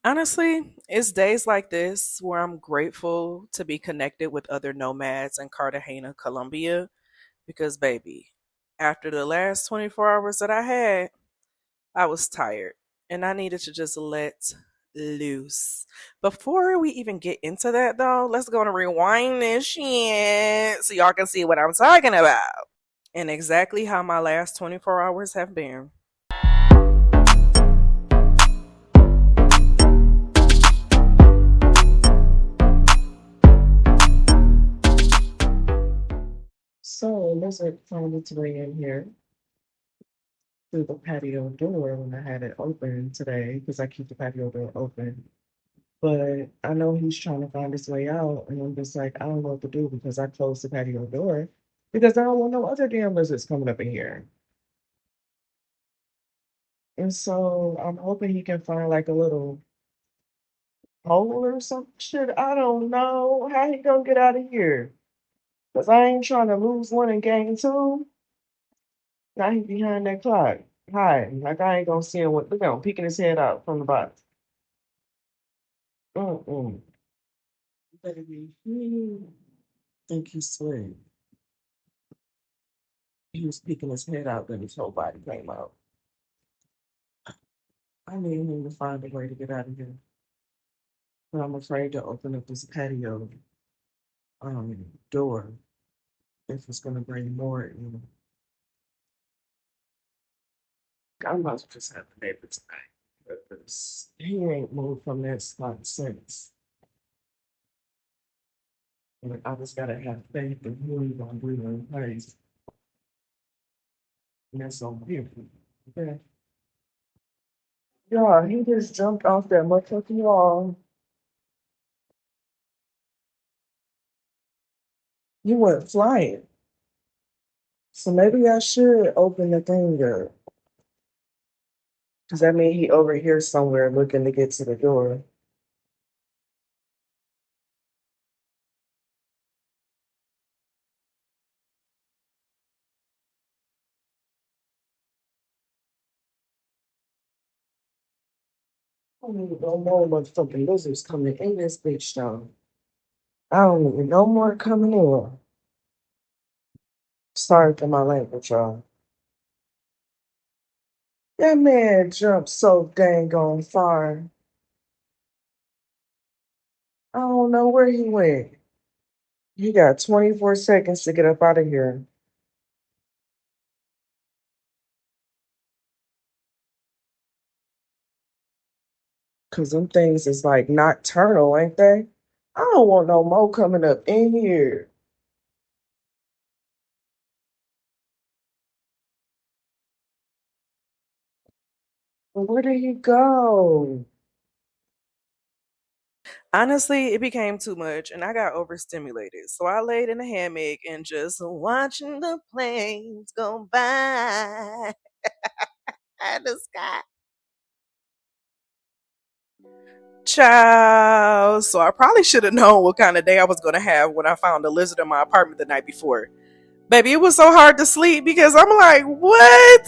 Honestly, it's days like this where I'm grateful to be connected with other nomads in Cartagena, Colombia, because, baby, after the last 24 hours that I had, I was tired and I needed to just let loose. Before we even get into that, though, let's go and rewind this shit so y'all can see what I'm talking about and exactly how my last 24 hours have been. So Lizard found its way in here through the patio door when I had it open today because I keep the patio door open. But I know he's trying to find his way out, and I'm just like, I don't know what to do because I closed the patio door because I don't want no other damn lizards coming up in here. And so I'm hoping he can find like a little hole or some shit. I don't know how he gonna get out of here because I ain't trying to lose one and gain two. Now he behind that clock. Hi, like I ain't gonna see him with look at him peeking his head out from the box. Mm-mm. Baby, he think he's sweet. He was peeking his head out, then his whole body came out. I need him to find a way to get out of here. But I'm afraid to open up this patio door if it's gonna bring more in. I must just have the neighbor tonight. Because he ain't moved from that spot since. And I just gotta have faith in who he's gonna bring in place. And that's so beautiful. Okay. Yeah, he just jumped off that motherfucking wall. He went flying. So maybe I should open the thing up. Because that means he over here somewhere looking to get to the door. I don't need no more motherfucking lizards coming in this bitch though. I don't need no more coming in. Sorry for my language, y'all. That man jumped so dang on far. I don't know where he went. He got 24 seconds to get up out of here. Cause them things is like nocturnal, ain't they? I don't want no more coming up in here. Where did he go? Honestly, it became too much and I got overstimulated. So I laid in a hammock and just watching the planes go by at the sky. Ciao. So I probably should have known what kind of day I was going to have when I found a lizard in my apartment the night before. Baby, it was so hard to sleep because I'm like, what?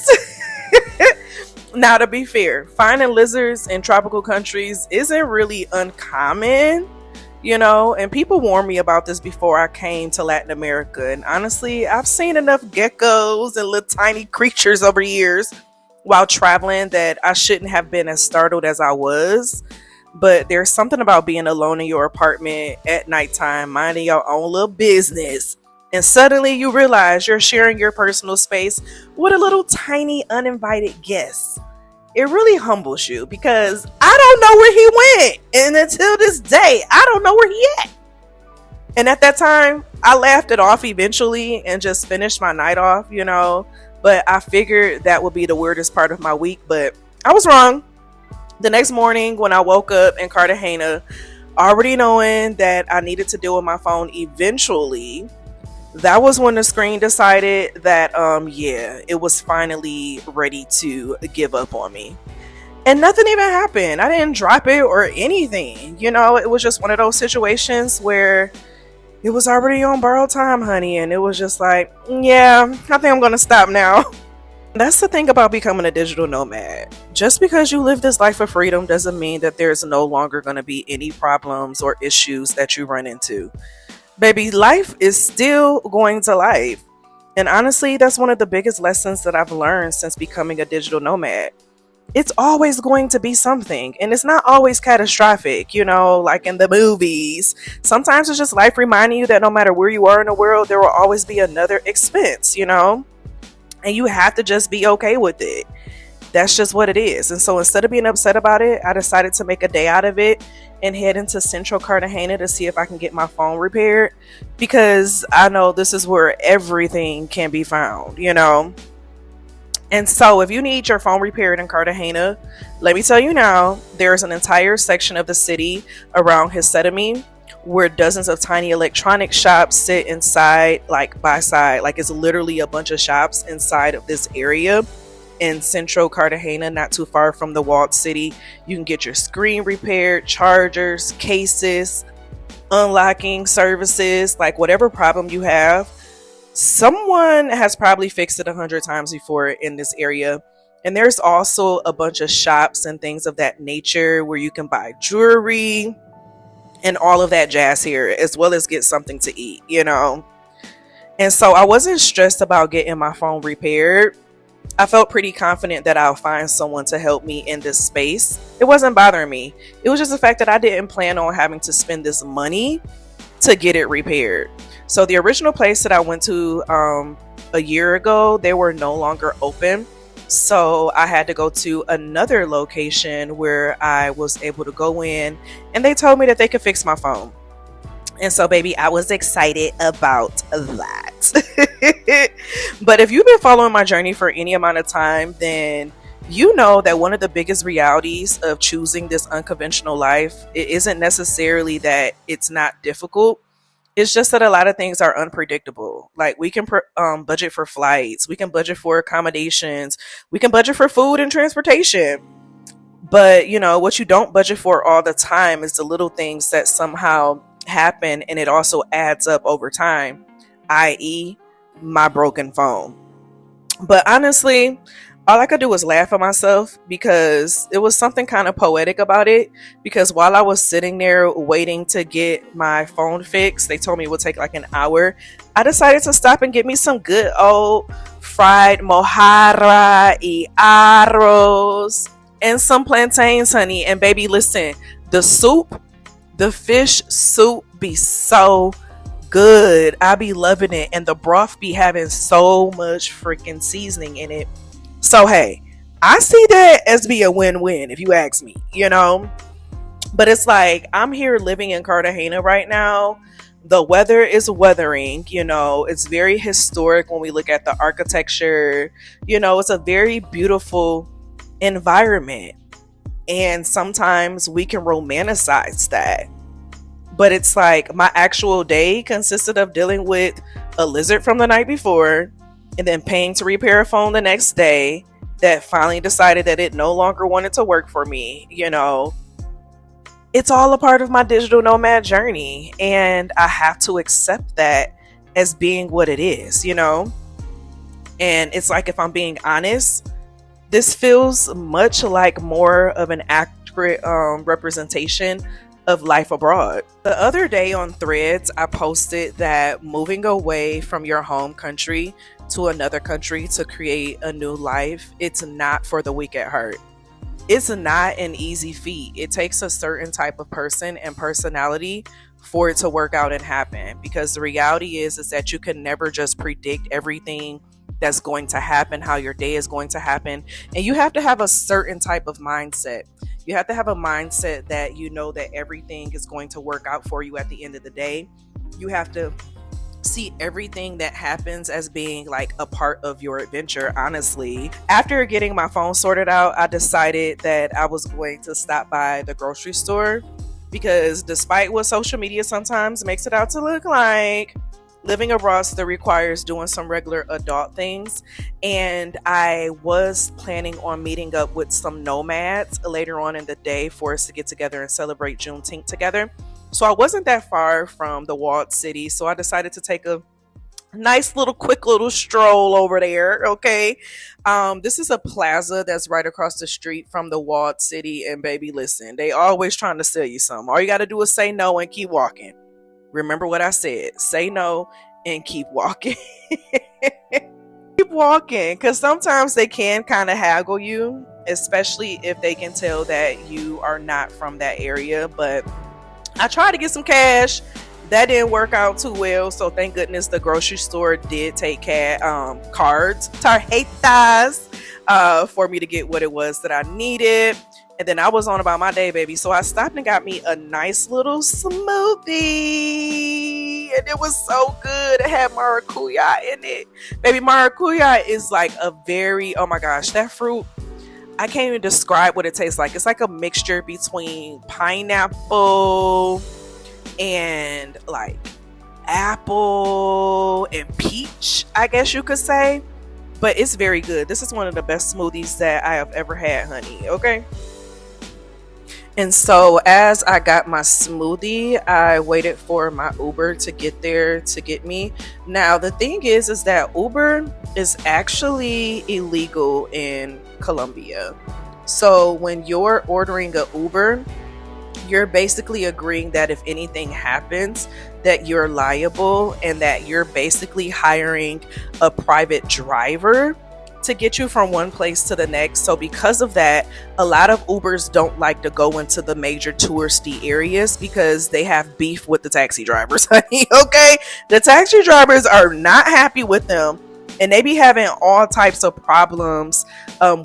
Now, to be fair, finding lizards in tropical countries isn't really uncommon, and people warned me about this before I came to Latin America. And honestly, I've seen enough geckos and little tiny creatures over years while traveling that I shouldn't have been as startled as I was. But there's something about being alone in your apartment at nighttime, minding your own little business. And suddenly you realize you're sharing your personal space with a little tiny uninvited guest. It really humbles you because I don't know where he went. And until this day, I don't know where he at. And at that time, I laughed it off eventually and just finished my night off. But I figured that would be the weirdest part of my week. But I was wrong. The next morning, when I woke up in Cartagena, already knowing that I needed to deal with my phone eventually, that was when the screen decided that, yeah, it was finally ready to give up on me. And nothing even happened. I didn't drop it or anything. It was just one of those situations where it was already on borrowed time, honey. And it was just like, yeah, I think I'm going to stop now. That's the thing about becoming a digital nomad. Just because you live this life of freedom doesn't mean that there's no longer going to be any problems or issues that you run into. Baby, life is still going to life. And honestly, that's one of the biggest lessons that I've learned since becoming a digital nomad. It's always going to be something, and it's not always catastrophic, like in the movies. Sometimes it's just life reminding you that no matter where you are in the world, there will always be another expense. And you have to just be okay with it. That's just what it is. And so instead of being upset about it, I decided to make a day out of it and head into central Cartagena to see if I can get my phone repaired, because I know this is where everything can be found. And so if you need your phone repaired in Cartagena, let me tell you now, there's an entire section of the city around Hisetami where dozens of tiny electronic shops sit inside, like by side. Like, it's literally a bunch of shops inside of this area in central Cartagena, not too far from the walled city. You can get your screen repaired, chargers, cases, unlocking services, like whatever problem you have. Someone has probably fixed it 100 times before in this area. And there's also a bunch of shops and things of that nature where you can buy jewelry and all of that jazz here, as well as get something to eat. And so I wasn't stressed about getting my phone repaired. I felt pretty confident that I'll find someone to help me in this space. It wasn't bothering me. It was just the fact that I didn't plan on having to spend this money to get it repaired. So the original place that I went to a year ago, they were no longer open. So I had to go to another location where I was able to go in, and they told me that they could fix my phone. And so, baby, I was excited about that. But if you've been following my journey for any amount of time, then you know that one of the biggest realities of choosing this unconventional life, it isn't necessarily that it's not difficult. It's just that a lot of things are unpredictable. Like, we can budget for flights, we can budget for accommodations, we can budget for food and transportation. But what you don't budget for all the time is the little things that somehow happen, and it also adds up over time, i.e., my broken phone. But honestly, all I could do was laugh at myself, because it was something kind of poetic about it. Because while I was sitting there waiting to get my phone fixed, they told me it would take like an hour. I decided to stop and get me some good old fried mojarra y arroz and some plantains, honey. And baby, listen, the soup, the fish soup be so good. I be loving it. And the broth be having so much freaking seasoning in it. So, hey, I see that as be a win-win if you ask me. But it's like, I'm here living in Cartagena right now. The weather is weathering. It's very historic when we look at the architecture. It's a very beautiful environment. And sometimes we can romanticize that. But it's like, my actual day consisted of dealing with a lizard from the night before, and then paying to repair a phone the next day that finally decided that it no longer wanted to work for me. It's all a part of my digital nomad journey, and I have to accept that as being what it is. And it's like, if I'm being honest, this feels much like more of an accurate representation of life abroad. The other day on Threads, I posted that moving away from your home country to another country to create a new life, it's not for the weak at heart. It's not an easy feat. It takes a certain type of person and personality for it to work out and happen, because the reality is that you can never just predict everything that's going to happen, how your day is going to happen. And you have to have a certain type of mindset. You have to have a mindset that you know that everything is going to work out for you at the end of the day. You have to see everything that happens as being like a part of your adventure, honestly. After getting my phone sorted out, I decided that I was going to stop by the grocery store, because despite what social media sometimes makes it out to look like, living abroad still requires doing some regular adult things. And I was planning on meeting up with some nomads later on in the day for us to get together and celebrate Juneteenth together. So I wasn't that far from the walled city, so I decided to take a Nice little quick little stroll over there. Okay. This is a plaza that's right across the street from the walled city. And baby, listen, they always trying to sell you something. All you got to do is say no and keep walking. Remember what I said, say no and keep walking. Keep walking, because sometimes they can kind of haggle you, especially if they can tell that you are not from that area. But I tried to get some cash. That didn't work out too well. So thank goodness the grocery store did take cards, tarjetas, for me to get what it was that I needed. And then I was on about my day, baby. So I stopped and got me a nice little smoothie. And it was so good. It had maracuya in it. Baby, maracuya is like a very, oh my gosh, that fruit. I can't even describe what it tastes like. It's like a mixture between pineapple and like apple and peach, I guess you could say. But it's very good. This is one of the best smoothies that I have ever had, honey. Okay. And so as I got my smoothie, I waited for my Uber to get there to get me. Now the thing is that Uber is actually illegal in Colombia. So when you're ordering a Uber, you're basically agreeing that if anything happens, that you're liable and that you're basically hiring a private driver to get you from one place to the next. So because of that, a lot of Ubers don't like to go into the major touristy areas because they have beef with the taxi drivers, honey. Okay, the taxi drivers are not happy with them, and they be having all types of problems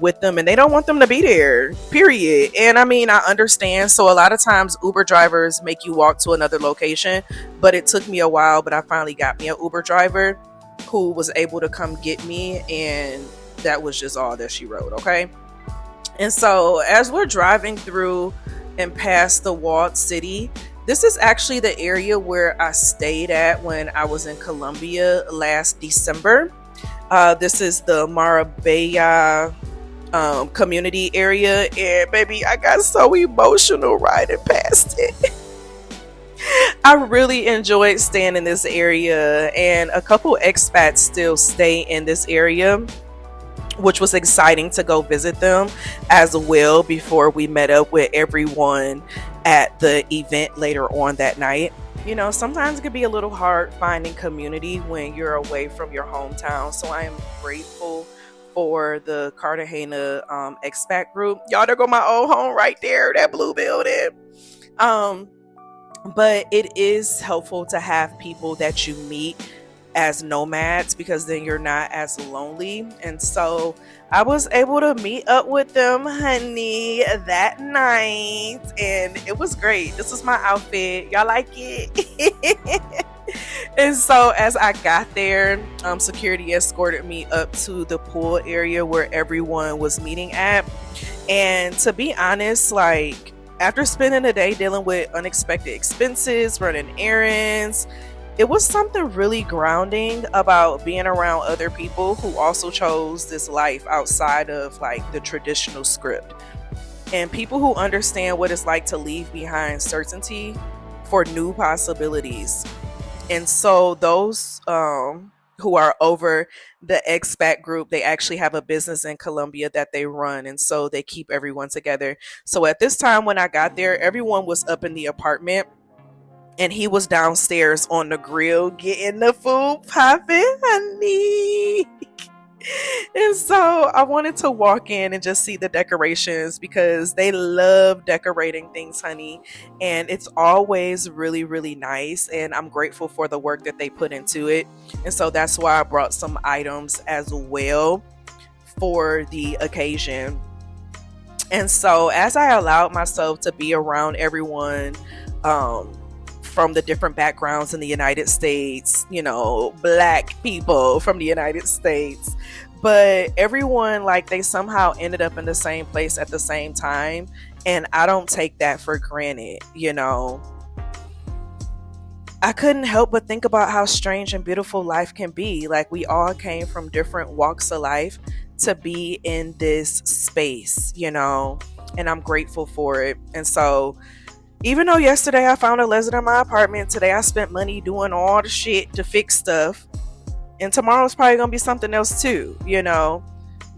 with them, and they don't want them to be there, period. And I mean, I understand. So a lot of times Uber drivers make you walk to another location, but it took me a while, but I finally got me an Uber driver who was able to come get me, and that was just all that she wrote. Okay. And so as we're driving through and past the walled city, this is actually the area where I stayed at when I was in Colombia last December. This is the Marbella community area, and baby, I got so emotional riding past it. I really enjoyed staying in this area, and a couple expats still stay in this area, which was exciting to go visit them as well before we met up with everyone at the event later on that night. You know, sometimes it can be a little hard finding community when you're away from your hometown. So I am grateful for the Cartagena expat group. Y'all, there go my old home right there, that blue building. Um, but it is helpful to have people that you meet as nomads, because then you're not as lonely. And so I was able to meet up with them, honey, that night, and it was great. This was my outfit. Y'all like it? And so as I got there, security escorted me up to the pool area where everyone was meeting at. And to be honest, like, after spending a day dealing with unexpected expenses, running errands, it was something really grounding about being around other people who also chose this life outside of like the traditional script, and people who understand what it's like to leave behind certainty for new possibilities. And so those who are over the expat group, they actually have a business in Colombia that they run, and so they keep everyone together. So at this time when I got there, everyone was up in the apartment, and he was downstairs on the grill getting the food popping, honey. And so I wanted to walk in and just see the decorations, because they love decorating things, honey. And it's always really, really nice. And I'm grateful for the work that they put into it. And so that's why I brought some items as well for the occasion. And so as I allowed myself to be around everyone, from the different backgrounds in the United States, you know, black people from the United States, but everyone, like, they somehow ended up in the same place at the same time. And I don't take that for granted, you know. I couldn't help but think about how strange and beautiful life can be. Like, we all came from different walks of life to be in this space, you know, and I'm grateful for it. And so even though yesterday I found a lizard in my apartment, today I spent money doing all the shit to fix stuff. And tomorrow's probably going to be something else too, you know.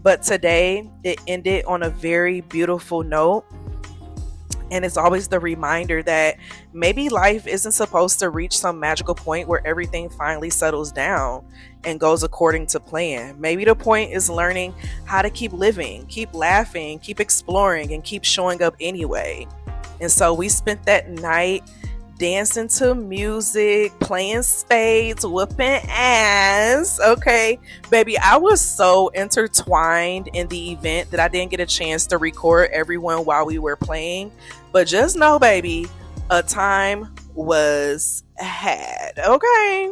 But today it ended on a very beautiful note. And it's always the reminder that maybe life isn't supposed to reach some magical point where everything finally settles down and goes according to plan. Maybe the point is learning how to keep living, keep laughing, keep exploring, and keep showing up anyway. And so we spent that night dancing to music, playing spades, whooping ass. Okay, baby, I was so intertwined in the event that I didn't get a chance to record everyone while we were playing. But just know, baby, a time was had. Okay.